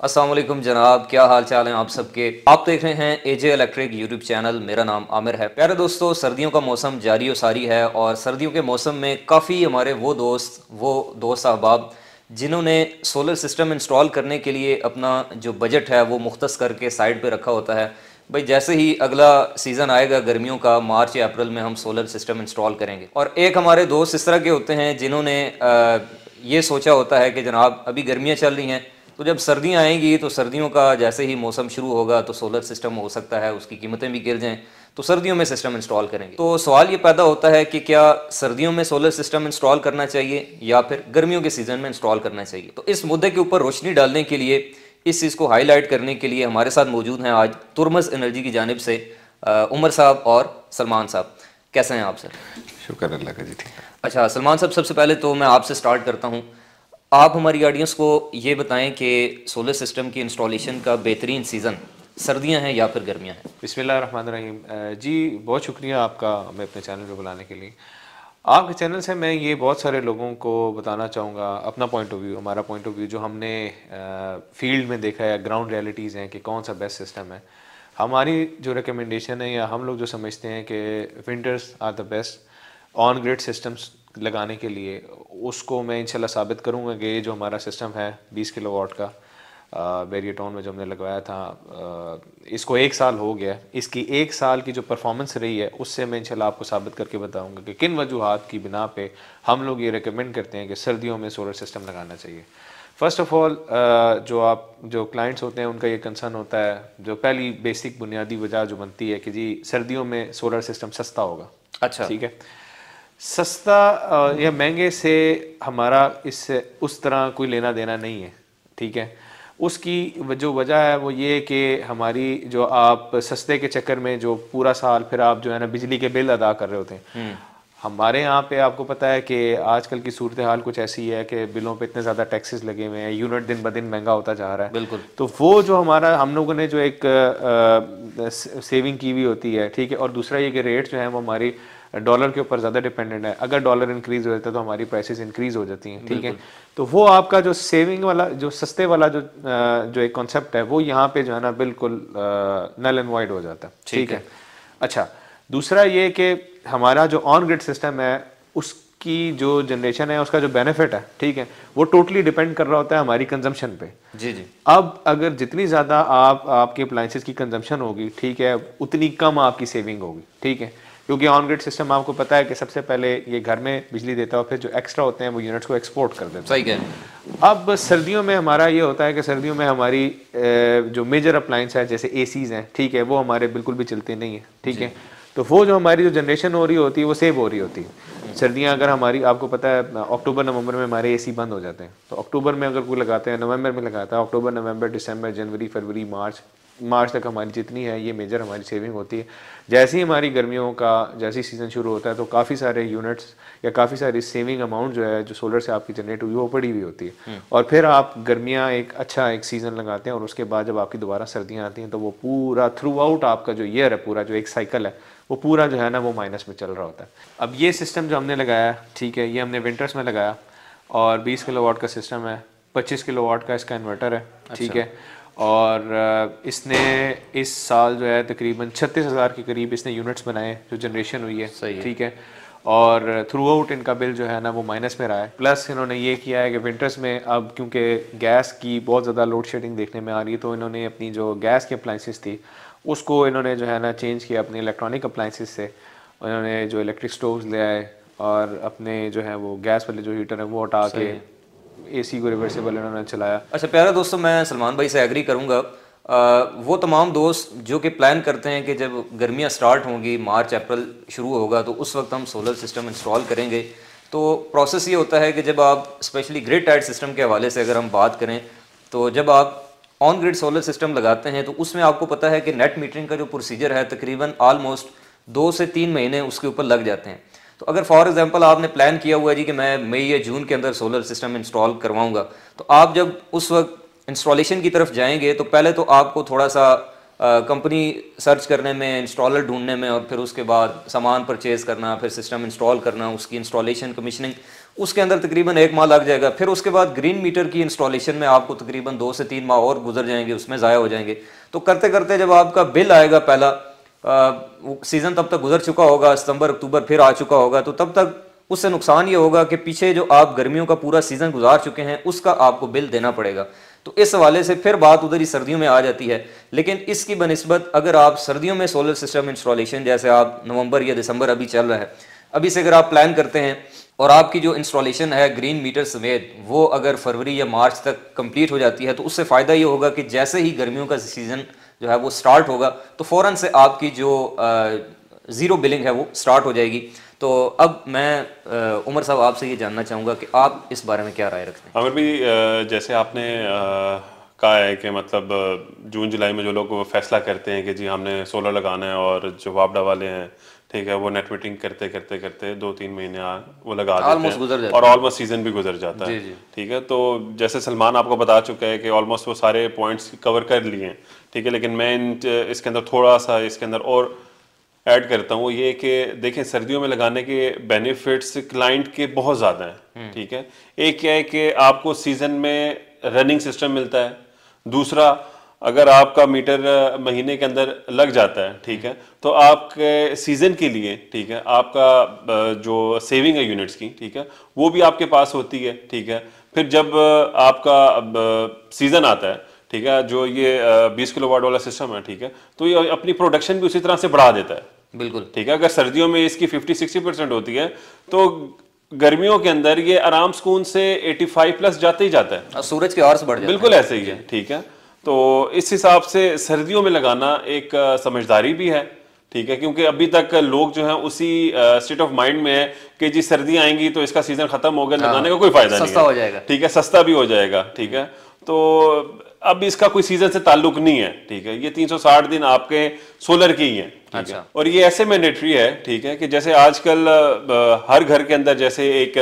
अस्सलाम वालेकुम जनाब, क्या हाल चाल हैं आप सबके। आप देख रहे हैं एजे इलेक्ट्रिक यूट्यूब चैनल। मेरा नाम आमिर है। प्यारे दोस्तों, सर्दियों का मौसम जारी व सारी है और सर्दियों के मौसम में काफ़ी हमारे वो दोस्त अहबाब जिन्होंने सोलर सिस्टम इंस्टॉल करने के लिए अपना जो बजट है वो मुख्तस करके साइड पे रखा होता है। भाई जैसे ही अगला सीज़न आएगा गर्मियों का, मार्च या अप्रैल में हम सोलर सिस्टम इंस्टॉल करेंगे। और एक हमारे दोस्त इस तरह के होते हैं जिन्होंने ये सोचा होता है कि जनाब अभी गर्मियाँ चल रही हैं, तो जब सर्दियाँ आएंगी तो सर्दियों का जैसे ही मौसम शुरू होगा तो सोलर सिस्टम हो सकता है उसकी कीमतें भी गिर जाएं, तो सर्दियों में सिस्टम इंस्टॉल करेंगे। तो सवाल ये पैदा होता है कि क्या सर्दियों में सोलर सिस्टम इंस्टॉल करना चाहिए या फिर गर्मियों के सीज़न में इंस्टॉल करना चाहिए। तो इस मुद्दे के ऊपर रोशनी डालने के लिए, इस चीज़ को हाईलाइट करने के लिए हमारे साथ मौजूद हैं आज तुर्मस एनर्जी की जानिब से उमर साहब और सलमान साहब। कैसे हैं आप सर? शुक्र अल्लाह का जी, ठीक है। अच्छा सलमान साहब, सबसे पहले तो मैं आपसे स्टार्ट करता हूँ। आप हमारी ऑडियंस को ये बताएं कि सोलर सिस्टम की इंस्टॉलेशन का बेहतरीन सीज़न सर्दियां हैं या फिर गर्मियां हैं। बिस्मिल्लाहिर्रहमानिर्रहीम। जी बहुत शुक्रिया आपका हमें अपने चैनल पे बुलाने के लिए। आपके चैनल से मैं ये बहुत सारे लोगों को बताना चाहूँगा अपना पॉइंट ऑफ व्यू, हमारा पॉइंट ऑफ व्यू जो हमने फील्ड में देखा है, ग्राउंड रियलिटीज़ हैं कि कौन सा बेस्ट सिस्टम है। हमारी जो रिकमेंडेशन है या हम लोग जो समझते हैं कि winters are the best on grid systems लगाने के लिए, उसको मैं इंशाल्लाह साबित करूँगा कि ये जो हमारा सिस्टम है 20 किलोवाट का वेरिएटॉन में जो हमने लगवाया था, इसको 1 साल हो गया। इसकी 1 साल की जो परफॉर्मेंस रही है उससे मैं इंशाल्लाह आपको साबित करके बताऊंगा कि किन वजूहात की बिना पे हम लोग ये रिकमेंड करते हैं कि सर्दियों में सोलर सिस्टम लगाना चाहिए। फ़र्स्ट ऑफ़ ऑल जो क्लाइंट्स होते हैं उनका ये कंसर्न होता है, जो पहली बेसिक बुनियादी वजह जो बनती है कि जी सर्दियों में सोलर सिस्टम सस्ता होगा। अच्छा, ठीक है। सस्ता या महंगे से हमारा इससे उस तरह कोई लेना देना नहीं है। ठीक है। उसकी जो वजह है वो ये कि हमारी जो आप सस्ते के चक्कर में जो पूरा साल फिर आप जो है ना बिजली के बिल अदा कर रहे होते हैं। हमारे यहाँ पे आपको पता है कि आजकल की सूरत हाल कुछ ऐसी है कि बिलों पे इतने ज़्यादा टैक्सेस लगे हुए हैं, यूनिट दिन ब दिन महंगा होता जा रहा है। बिल्कुल। तो वो जो हमारा हम लोगों ने जो एक सेविंग की हुई होती है, ठीक है। और दूसरा ये कि रेट जो है वो हमारी डॉलर के ऊपर ज़्यादा डिपेंडेंट है। अगर डॉलर इंक्रीज हो जाता है तो हमारी प्राइसेस इंक्रीज हो जाती हैं। ठीक है। तो वो आपका जो सेविंग वाला जो सस्ते वाला जो एक कॉन्सेप्ट है वो यहाँ पे जो है ना बिल्कुल नल एंड वाइड हो जाता है। ठीक है। अच्छा, दूसरा ये कि हमारा जो ऑन ग्रिड सिस्टम है उसकी जो जनरेशन है उसका जो बेनिफिट है, ठीक है, वो टोटली डिपेंड कर रहा होता है हमारी कंजम्पशन पे। जी जी। अब अगर जितनी ज़्यादा आपके अप्लाइंसेस की कंजम्पशन होगी, ठीक है, उतनी कम आपकी सेविंग होगी। ठीक है। क्योंकि ऑन ग्रिड सिस्टम आपको पता है कि सबसे पहले ये घर में बिजली देता है और फिर जो एक्स्ट्रा होते हैं वो यूनिट्स को एक्सपोर्ट कर देते हैं। सही कह। अब सर्दियों में हमारा ये होता है कि सर्दियों में हमारी जो मेजर अप्लाइंस है जैसे एसीज हैं, ठीक है, वो हमारे बिल्कुल भी चलते नहीं है। ठीक है। तो वो जो हमारी जो जनरेशन हो रही होती है वो सेव हो रही होती है। सर्दियाँ अगर हमारी, आपको पता है अक्टूबर नवंबर में हमारे एसी बंद हो जाते हैं, तो अक्टूबर में अगर कोई लगाते हैं, नवंबर में लगाता है, अक्टूबर नवंबर दिसंबर जनवरी फरवरी मार्च तक हमारी जितनी है ये मेजर हमारी सेविंग होती है। जैसे ही हमारी गर्मियों का जैसे सीज़न शुरू होता है तो काफ़ी सारे यूनिट्स या काफ़ी सारी सेविंग अमाउंट जो है जो सोलर से आपकी जनरेट हुई वो पड़ी हुई होती है। और फिर आप गर्मियाँ एक अच्छा एक सीज़न लगाते हैं और उसके बाद जब आपकी दोबारा सर्दियाँ आती हैं तो वो पूरा थ्रू आउट आपका जो ईयर है, पूरा जो एक साइकिल है वो पूरा जो है ना वो माइनस में चल रहा होता है। अब ये सिस्टम जो हमने लगाया, ठीक है, ये हमने विंटर्स में लगाया और 20 किलोवाट का सिस्टम है, 25 किलोवाट का इसका इन्वर्टर है। ठीक है। और इसने इस साल जो है तकरीबन 36,000 के करीब इसने यूनिट्स बनाए जो जनरेशन हुई है। ठीक है। और थ्रू आउट इनका बिल जो है ना वो माइनस में रहा है। प्लस इन्होंने ये किया है कि विंटर्स में अब क्योंकि गैस की बहुत ज़्यादा लोड शेडिंग देखने में आ रही है तो इन्होंने अपनी जो गैस की अप्लाइंसेस थी उसको इन्होंने जो है ना चेंज किया अपने इलेक्ट्रॉनिक अप्लाइंसेस से। इन्होंने जो इलेक्ट्रिक स्टोव्स ले आए और अपने जो है वो गैस वाले जो हीटर है वो हटा के एसी को रिवर्सिबल इन्होंने चलाया। अच्छा प्यारा दोस्तों, मैं सलमान भाई से एग्री करूंगा। वो तमाम दोस्त जो कि प्लान करते हैं कि जब गर्मियां स्टार्ट होंगी, मार्च अप्रैल शुरू होगा, तो उस वक्त हम सोलर सिस्टम इंस्टॉल करेंगे। तो प्रोसेस ये होता है कि जब आप स्पेशली ग्रिड टाइड सिस्टम के हवाले से अगर हम बात करें, तो जब आप ऑन ग्रिड सोलर सिस्टम लगाते हैं तो उसमें आपको पता है कि नेट मीटरिंग का जो प्रोसीजर है तकरीबन ऑलमोस्ट 2 से 3 महीने उसके ऊपर लग जाते हैं। तो अगर फॉर एग्जांपल आपने प्लान किया हुआ है जी कि मैं मई या जून के अंदर सोलर सिस्टम इंस्टॉल करवाऊंगा, तो आप जब उस वक्त इंस्टॉलेशन की तरफ जाएंगे तो पहले तो आपको थोड़ा सा कंपनी सर्च करने में, इंस्टॉलर ढूंढने में और फिर उसके बाद सामान परचेज़ करना, फिर सिस्टम इंस्टॉल करना, उसकी इंस्टॉलेशन, कमीशनिंग, उसके अंदर तकरीबन 1 माह लग जाएगा। फिर उसके बाद ग्रीन मीटर की इंस्टॉलेशन में आपको तकरीबन 2 से 3 माह और गुजर जाएंगे, उसमें ज़ाया हो जाएंगे। तो करते करते जब आपका बिल आएगा पहला, सीज़न तब तक गुजर चुका होगा, सितंबर अक्टूबर फिर आ चुका होगा, तो तब तक उससे नुकसान ये होगा कि पीछे जो आप गर्मियों का पूरा सीज़न गुजार चुके हैं उसका आपको बिल देना पड़ेगा। तो इस हवाले से फिर बात उधर ही सर्दियों में आ जाती है। लेकिन इसकी बनिस्बत अगर आप सर्दियों में सोलर सिस्टम इंस्टॉलेशन, जैसे आप नवंबर या दिसंबर अभी चल रहा है, अभी से अगर आप प्लान करते हैं और आपकी जो इंस्टॉलेशन है ग्रीन मीटर समेत वो अगर फरवरी या मार्च तक कंप्लीट हो जाती है, तो उससे फ़ायदा ये होगा कि जैसे ही गर्मियों का सीज़न जो है वो स्टार्ट होगा तो फ़ौरन से आपकी जो ज़ीरो बिलिंग है वो स्टार्ट हो जाएगी। तो अब मैं उमर साहब आपसे ये जानना चाहूँगा कि आप इस बारे में क्या राय रखते हैं। आमिर भाई, जैसे आपने कहा है कि मतलब जून जुलाई में जो लोग फैसला करते हैं कि जी हमने सोलर लगाना है, और जो वापडा वाले हैं ठीक है वो नेट मीटिंग करते करते करते 2-3 महीने वो लगा देते हैं और ऑलमोस्ट सीजन भी गुजर जाता है। ठीक है, तो जैसे सलमान आपको बता चुका है कि ऑलमोस्ट वो सारे पॉइंट्स कवर कर लिए हैं। ठीक है, लेकिन मैं इसके अंदर थोड़ा सा इसके अंदर और ऐड करता हूँ, ये कि देखें सर्दियों में लगाने के बेनिफिट्स क्लाइंट के बहुत ज़्यादा हैं। ठीक है, एक क्या है कि आपको सीज़न में रनिंग सिस्टम मिलता है, दूसरा अगर आपका मीटर महीने के अंदर लग जाता है, ठीक है, तो आपके सीज़न के लिए ठीक है आपका जो सेविंग है यूनिट्स की, ठीक है, वो भी आपके पास होती है। ठीक है, फिर जब आपका सीज़न आता है, ठीक है, जो ये 20 किलोवाट वाला सिस्टम है, ठीक है, तो ये अपनी प्रोडक्शन भी उसी तरह से बढ़ा देता है। बिल्कुल ठीक है, अगर सर्दियों में इसकी 50-60% होती है तो गर्मियों के अंदर ये आराम सुकून से 85 प्लस जाते ही जाता है, सूरज के आवर्स बढ़ जाते हैं। बिल्कुल ऐसे ही है। ठीक है, तो इस हिसाब से सर्दियों में लगाना एक समझदारी भी है। ठीक है, क्योंकि अभी तक लोग जो हैं उसी स्टेट ऑफ माइंड में है कि जी सर्दियां आएंगी तो इसका सीजन खत्म हो गया, लगाने का कोई फायदा नहीं है, सस्ता हो जाएगा। ठीक है, सस्ता भी हो जाएगा। ठीक है, तो अब इसका कोई सीजन से ताल्लुक नहीं है। ठीक है, ये 360 दिन आपके सोलर के ही हैं। ठीक है, और ये ऐसे मैंडेटरी है, ठीक है, कि जैसे आजकल हर घर के अंदर जैसे एक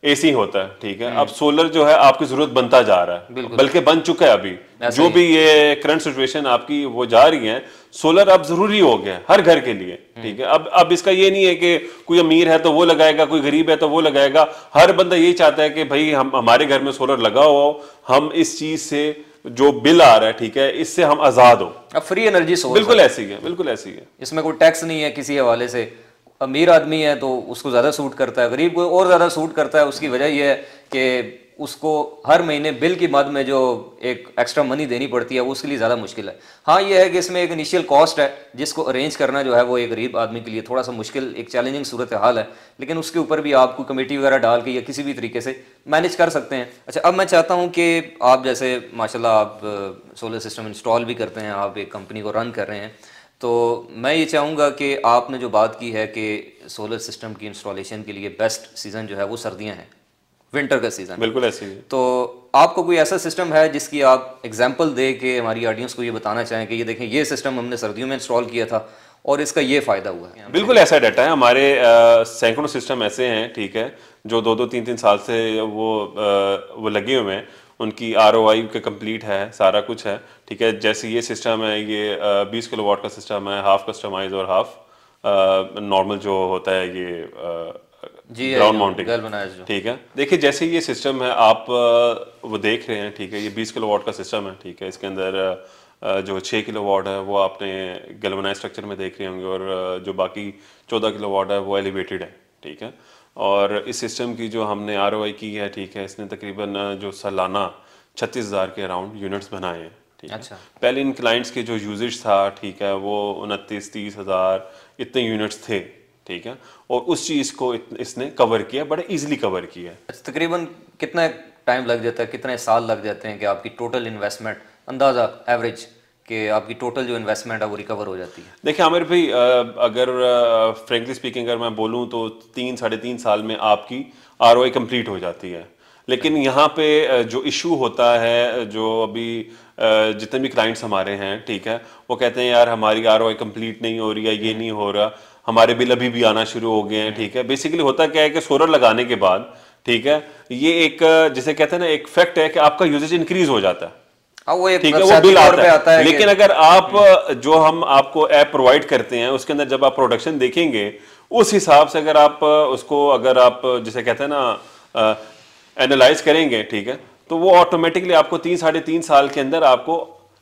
एसी होता है, ठीक है, अब सोलर जो है आपकी जरूरत बनता जा रहा है, बल्कि बन चुका है। अभी जो भी ये करंट सिचुएशन आपकी वो जा रही है, सोलर अब जरूरी हो गया है हर घर के लिए। ठीक है, अब इसका ये नहीं है कि कोई अमीर है तो वो लगाएगा, कोई गरीब है तो वो लगाएगा, हर बंदा यही चाहता है कि भाई हमारे घर में सोलर लगा हो, हम इस चीज से जो बिल आ रहा है, ठीक है, इससे हम आजाद हो। अब फ्री एनर्जी सोर्स बिल्कुल ऐसी है, बिल्कुल ऐसी है, इसमें कोई टैक्स नहीं है किसी हवाले से। अमीर आदमी है तो उसको ज़्यादा सूट करता है, गरीब को और ज़्यादा सूट करता है। उसकी वजह यह है कि उसको हर महीने बिल की मद में जो एक एक्स्ट्रा मनी देनी पड़ती है वो उसके लिए ज़्यादा मुश्किल है। हाँ, ये है कि इसमें एक इनिशियल कॉस्ट है जिसको अरेंज करना जो है वो एक गरीब आदमी के लिए थोड़ा सा मुश्किल, एक चैलेंजिंग सूरत हाल है, लेकिन उसके ऊपर भी आपको कमेटी वगैरह डाल के या किसी भी तरीके से मैनेज कर सकते हैं। अच्छा, अब मैं चाहता हूँ कि आप जैसे माशाल्लाह आप सोलर सिस्टम इंस्टॉल भी करते हैं, आप एक कंपनी को रन कर रहे हैं, तो मैं ये चाहूँगा कि आपने जो बात की है कि सोलर सिस्टम की इंस्टॉलेशन के लिए बेस्ट सीज़न जो है वो सर्दियाँ हैं, विंटर का सीज़न। बिल्कुल ऐसे ही है। तो आपको कोई ऐसा सिस्टम है जिसकी आप एग्जांपल दे के हमारी ऑडियंस को ये बताना चाहें कि ये देखें ये सिस्टम हमने सर्दियों में इंस्टॉल किया था और इसका ये फ़ायदा हुआ है? बिल्कुल ऐसा डाटा है हमारे, सैकड़ों सिस्टम ऐसे हैं, ठीक है, जो 2-3 साल से वो लगे हुए हैं, उनकी ROI का कंप्लीट है, सारा कुछ है। ठीक है, जैसे ये सिस्टम है, ये 20 किलोवाट का सिस्टम है, हाफ कस्टमाइज और हाफ नॉर्मल जो होता है ये ग्राउंड माउंटिंग। ठीक है, देखिए जैसे ये सिस्टम है आप वो देख रहे हैं, ठीक है, ये 20 किलोवाट का सिस्टम है। ठीक है, इसके अंदर जो 6 किलोवाट है वो आपने गैल्वेनाइज स्ट्रक्चर में देख रहे होंगे, और जो बाकी 14 किलोवाट है वो एलिवेटेड है। ठीक है, और इस सिस्टम की जो हमने ROI की है, ठीक है, इसने तकरीबन जो सालाना 36,000 के अराउंड यूनिट्स बनाए हैं। ठीक है, अच्छा। पहले इन क्लाइंट्स के जो यूजेज था, ठीक है, वो 29-30 हज़ार इतने यूनिट्स थे। ठीक है, और उस चीज़ को इसने कवर किया, बड़े इजीली कवर किया। तकरीबन कितना टाइम लग जाता है, कितने साल लग जाते हैं कि आपकी टोटल इन्वेस्टमेंट, अंदाज़ा एवरेज कि आपकी टोटल जो इन्वेस्टमेंट है वो रिकवर हो जाती है? देखिए आमिर भाई, अगर फ्रेंकली स्पीकिंग अगर मैं बोलूँ तो 3-3.5 साल में आपकी ROI कंप्लीट हो जाती है। लेकिन यहाँ पे जो इशू होता है, जो अभी जितने भी क्लाइंट्स हमारे हैं, ठीक है, वो कहते हैं यार हमारी ROI कंप्लीट नहीं हो रही है, ये नहीं हो रहा, हमारे बिल अभी भी आना शुरू हो गए हैं। ठीक है, बेसिकली होता क्या है कि सोलर लगाने के बाद, ठीक है, ये एक जिसे कहते हैं ना एक फैक्ट है कि आपका यूजेज इंक्रीज हो जाता है। वो एक ठीक है, वो बिल आता है। लेकिन अगर आप जो हम आपको ऐप प्रोवाइड करते हैं उसके अंदर जब आप प्रोडक्शन देखेंगे, उस हिसाब से अगर आप उसको, अगर आप जिसे कहते हैं ना एनालाइज करेंगे, ठीक है, तो वो ऑटोमेटिकली आपको 3-3.5 साल के अंदर आपको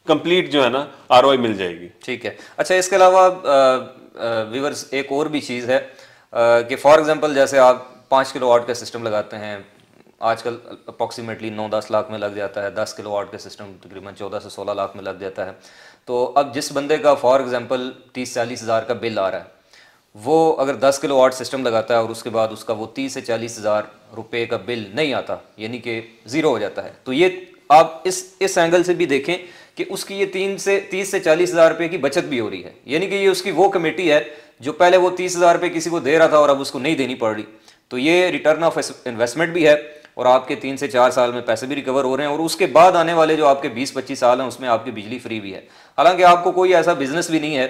कंप्लीट जो है ना आरओआई मिल जाएगी। ठीक है। अच्छा, इसके अलावा व्यूअर्स एक और भी चीज़ है कि फॉर एग्जांपल जैसे आप 5 किलोवाट का सिस्टम लगाते हैं, आजकल अप्रॉक्सीमेटली 9-10 लाख में लग जाता है। 10 किलोवाट का सिस्टम तकरीबन 14 से 16 लाख में लग जाता है। तो अब जिस बंदे का फॉर एग्जांपल 30-40 हज़ार का बिल आ रहा है, वो अगर 10 किलोवाट सिस्टम लगाता है और उसके बाद उसका वो 30 से 40 हज़ार रुपये का बिल नहीं आता, यानी कि ज़ीरो हो जाता है, तो ये आप इस एंगल से भी देखें कि उसकी ये 30 से 40 हज़ार रुपये की बचत भी हो रही है। यानी कि ये उसकी वो कमेटी है जो पहले वो 30 हज़ार रुपये किसी को दे रहा था और अब उसको नहीं देनी पड़ रही। तो ये रिटर्न ऑफ इन्वेस्टमेंट भी है और आपके 3 से 4 साल में पैसे भी रिकवर हो रहे हैं और उसके बाद आने वाले जो आपके 20-25 साल हैं उसमें आपकी बिजली फ्री भी है। हालांकि आपको कोई ऐसा बिजनेस भी नहीं है,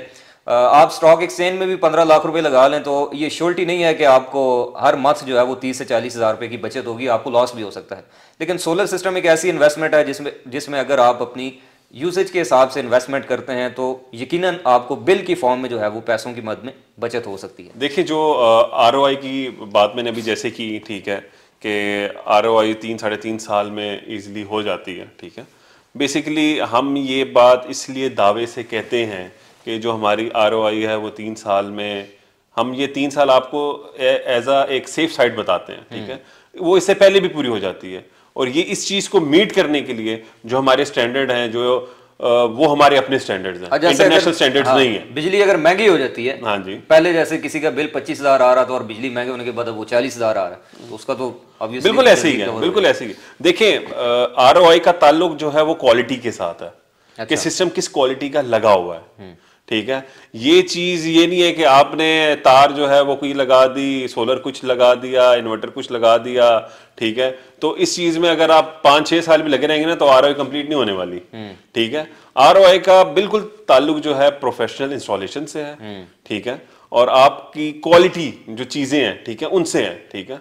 आप स्टॉक एक्सचेंज में भी 15 लाख रुपए लगा लें तो ये श्योरिटी नहीं है कि आपको हर मंथ जो है वो 30 से 40 हज़ार रुपये की बचत होगी, आपको लॉस भी हो सकता है। लेकिन सोलर सिस्टम एक ऐसी इन्वेस्टमेंट है जिसमें अगर आप अपनी यूसेज के हिसाब से इन्वेस्टमेंट करते हैं तो यकीनन आपको बिल की फॉर्म में जो है वो पैसों की मद में बचत हो सकती है। देखिए, जो आरओआई की बात मैंने अभी जैसे की, ठीक है, कि आरओआई 3-3.5 साल में इजीली हो जाती है, ठीक है। बेसिकली हम ये बात इसलिए दावे से कहते हैं कि जो हमारी आरओआई है वो 3 साल में, हम ये 3 साल आपको एज अ एक सेफ साइड बताते हैं, ठीक है, वो इससे पहले भी पूरी हो जाती है। और ये इस चीज को मीट करने के लिए जो हमारे स्टैंडर्ड हैं, जो वो हमारे अपने स्टैंडर्ड्स हैं, इंटरनेशनल स्टैंडर्ड्स नहीं है। बिजली अगर महंगी हो जाती है, हाँ जी, पहले जैसे किसी का बिल 25 हज़ार आ रहा था और बिजली महंगे होने के बाद वो 40 हज़ार आ रहा है, तो उसका तो बिल्कुल ऐसे ही है, बिल्कुल ऐसे ही। देखिए, आरओआई का ताल्लुक जो है वो क्वालिटी के साथ है, कि सिस्टम किस क्वालिटी का लगा हुआ है, ठीक है। ये चीज ये नहीं है कि आपने तार जो है वो कोई लगा दी, सोलर कुछ लगा दिया, इन्वर्टर कुछ लगा दिया, ठीक है। तो इस चीज में अगर आप 5-6 साल भी लगे रहेंगे ना तो आरओआई कंप्लीट नहीं होने वाली, ठीक है। आरओआई का बिल्कुल ताल्लुक जो है प्रोफेशनल इंस्टॉलेशन से है, ठीक है, और आपकी क्वालिटी जो चीजें हैं, ठीक है, उनसे है, ठीक है।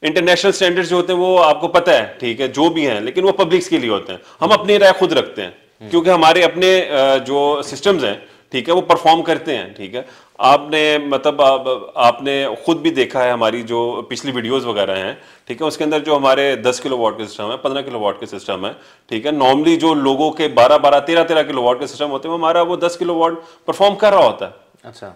इंटरनेशनल स्टैंडर्ड्स जो होते हैं वो आपको पता है, ठीक है, जो भी हैं, लेकिन वो पब्लिक्स के लिए होते हैं। हम अपनी राय खुद रखते हैं क्योंकि हमारे अपने जो सिस्टम्स हैं, ठीक है, वो परफॉर्म करते हैं, ठीक है। आपने मतलब आपने खुद भी देखा है हमारी जो पिछली वीडियोस वगैरह हैं, ठीक है, उसके अंदर जो हमारे 10 किलोवाट के सिस्टम है, 15 किलोवाट के सिस्टम है, ठीक है। नॉर्मली जो लोगों के 12-12, 13-13 किलोवाट के सिस्टम होते हैं, हमारा वो 10 किलोवाट परफॉर्म कर रहा होता है। अच्छा,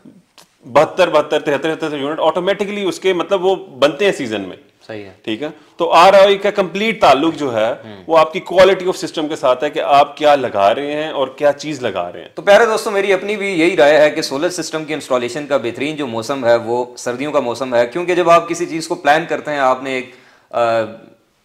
72, 73 यूनिट ऑटोमेटिकली उसके मतलब वो बनते हैं सीजन में, सही है, ठीक है। तो आरओआई का कंप्लीट ताल्लुक जो है वो आपकी क्वालिटी ऑफ सिस्टम के साथ है कि आप क्या लगा रहे हैं और क्या चीज लगा रहे हैं। तो प्यारे दोस्तों, मेरी अपनी भी यही राय है कि सोलर सिस्टम की इंस्टॉलेशन का बेहतरीन जो मौसम है वो सर्दियों का मौसम है, क्योंकि जब आप किसी चीज़ को प्लान करते हैं, आपने एक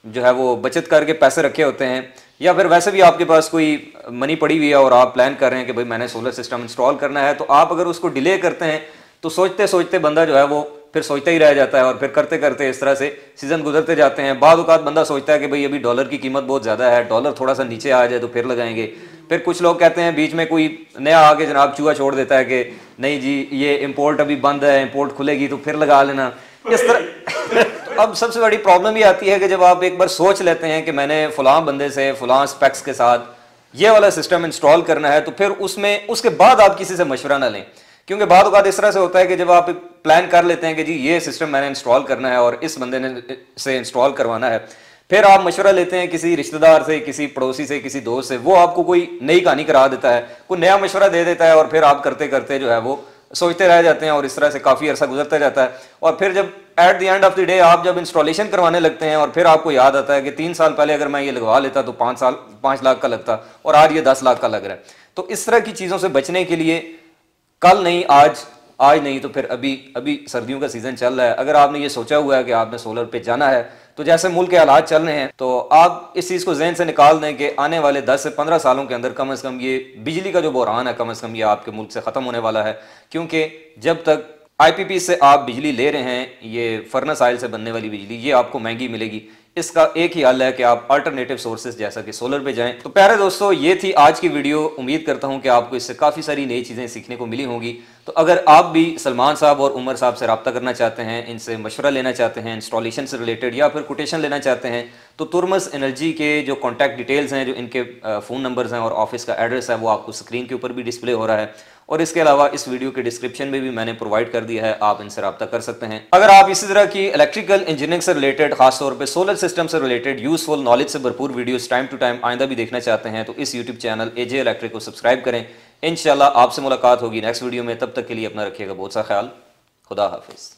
जो है वो बचत करके पैसे रखे होते हैं, या फिर वैसे भी आपके पास कोई मनी पड़ी हुई है और आप प्लान कर रहे हैं कि भाई मैंने सोलर सिस्टम इंस्टॉल करना है, तो आप अगर उसको डिले करते हैं तो सोचते सोचते बंदा जो है वो फिर सोचता ही रह जाता है और फिर करते करते इस तरह से सीजन गुजरते जाते हैं। बाद औक़ात बंदा सोचता है कि भाई अभी डॉलर की कीमत बहुत ज़्यादा है, डॉलर थोड़ा सा नीचे आ जाए तो फिर लगाएंगे। फिर कुछ लोग कहते हैं बीच में कोई नया आके जनाब चूहा छोड़ देता है कि नहीं जी ये इम्पोर्ट अभी बंद है, इम्पोर्ट खुलेगी तो फिर लगा लेना, इस तरह। अब सबसे बड़ी प्रॉब्लम ये आती है कि जब आप एक बार सोच लेते हैं कि मैंने फलां बंदे से फलां स्पेक्स के साथ ये वाला सिस्टम इंस्टॉल करना है, तो फिर उसमें उसके बाद आप किसी से मशवरा ना लें, क्योंकि बाद औक़ात इस तरह से होता है कि जब आप प्लान कर लेते हैं कि जी ये सिस्टम मैंने इंस्टॉल करना है और इस बंदे ने से इंस्टॉल करवाना है, फिर आप मशवरा लेते हैं किसी रिश्तेदार से, किसी पड़ोसी से, किसी दोस्त से, वो आपको कोई नई कहानी करा देता है, कोई नया मशवरा दे देता है और फिर आप करते करते जो है वो सोचते रह जाते हैं और इस तरह से काफ़ी अरसा गुजरता जाता है। और फिर जब at the end of the day आप जब इंस्टॉलेशन करवाने लगते हैं और फिर आपको याद आता है कि 3 साल पहले अगर मैं ये लगवा लेता तो 5 लाख का लगता और आज ये 10 लाख का लग रहा है। तो इस तरह की चीज़ों से बचने के लिए कल नहीं, आज नहीं तो फिर अभी सर्दियों का सीजन चल रहा है, अगर आपने ये सोचा हुआ है कि आपने सोलर पे जाना है, तो जैसे मुल्क के हालात चल रहे हैं तो आप इस चीज़ को जहन से निकाल दें कि आने वाले 10 से 15 सालों के अंदर कम से कम ये बिजली का जो बहरान है कम से कम ये आपके मुल्क से ख़त्म होने वाला है। क्योंकि जब तक IPP से आप बिजली ले रहे हैं, ये फर्नेस ऑयल से बनने वाली बिजली, ये आपको महंगी मिलेगी। इसका एक ही हल है कि आप अल्टरनेटिव सोर्सेज जैसा कि सोलर पे जाएं। तो प्यारे दोस्तों, ये थी आज की वीडियो। उम्मीद करता हूं कि आपको इससे काफ़ी सारी नई चीज़ें सीखने को मिली होंगी। तो अगर आप भी सलमान साहब और उमर साहब से रब्ता करना चाहते हैं, इनसे मशवरा लेना चाहते हैं इंस्टॉलेशन से रिलेटेड, या फिर कोटेशन लेना चाहते हैं, तो तुर्मस एनर्जी के जो कॉन्टैक्ट डिटेल्स हैं, जो इनके फ़ोन नंबर्स हैं और ऑफिस का एड्रेस है, वो आपको स्क्रीन के ऊपर भी डिस्प्ले हो रहा है। और इसके अलावा इस वीडियो के डिस्क्रिप्शन में भी मैंने प्रोवाइड कर दिया है, आप इनसे रब्ता कर सकते हैं। अगर आप इसी तरह की इलेक्ट्रिकल इंजीनियरिंग से रिलेटेड, खासतौर पे सोलर सिस्टम से रिलेटेड यूजफुल नॉलेज से भरपूर वीडियोस टाइम टू टाइम आइंदा भी देखना चाहते हैं तो इस यूट्यूब चैनल एजे इलेक्ट्रिक को सब्सक्राइब करें। इंशाल्लाह आपसे मुलाकात होगी नेक्स्ट वीडियो में, तब तक के लिए अपना रखिएगा बहुत सा ख्याल। खुदा हाफिज।